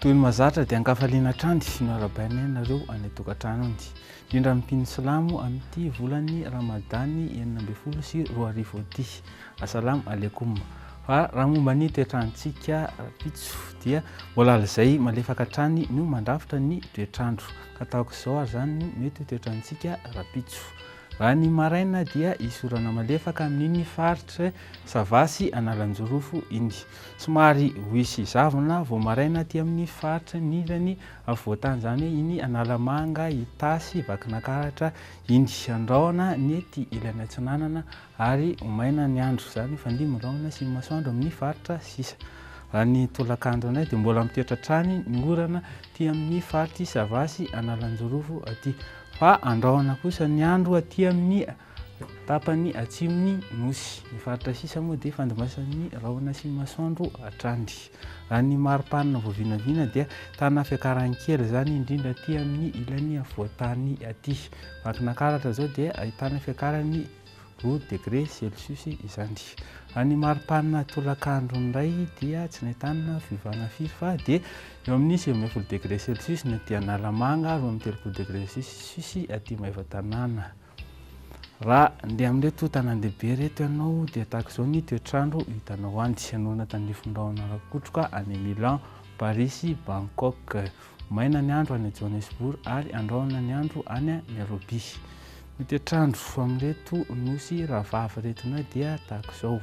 Toy ny mahazatra dia ankafaliana trandry no arabainareo any tokantranony. Indrindra amin'ny mpino silamo amin'ity volany Ramadany 12 Asalamo alaikum. Fa raha momba ny toetrandrontsika pitso dia mbola izay malefaka hatrany no mandrafitra ny toetrandro. Ka tahaka izao ary zany no mety toetrandrontsika rapitso. Raha ny maraina dia isorana malefaka amin'iny faritra Savasy Analanjorofo iny. Somary hoisy zavona vao maraina aty amin'ny faritra nirany avoatany zany iny Analamanga, Itasy, Vakinakaratra iny. Andrahona ny ety ilany Atsinanana ary maina ny andro zany fandimondroana sy masoandro amin'ny faritra sisa. Raha ny tolakandro anay dia mbola mitoetra trany ny orana aty amin'ny faritra Savasy Analanjorofo aty. Fa andrahona kosa ny andro aty amin'ny tapany atsimony nosy. Ny faritra sisa moa dia fandimasan'ny rahona sy masoandro hatrany. Raha ny maripanina vao vinavina dia tana fiakarankely zany indrindra aty amin'ny ilany avoatany aty. Vakinakaratra zao dia ahitana fiakarany 2°C izany. Raha ny maripanina tolakandro indray dia tsy nahitana fiovana firy fa dia eo amin'ny 10°C ny aty Analamanga, 13°C aty Maivatanana. Raha ndeha amin'reto tanan-dehibe reto ianao dia tahaka izao ny toetrandro hitanao any. Hanorina tandrifin-drahona rakotroka any Milan, Paris, Bangkok. Maina ny andro any Johannesburg ary andrahona ny andro any Nairobi. Ny toetrandro amin'reto nosy ravavy retonay dia tahaka izao.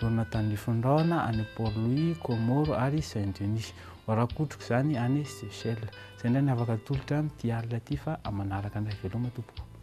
Hanorina tandrifin-drahona any Port-Louis, Comore ary Saint-Denis. Rakotroka zany any Seychelles. Izay indray ny afaka atolotra amin'ity alina ity fa amanaraka indray veloma tompoko.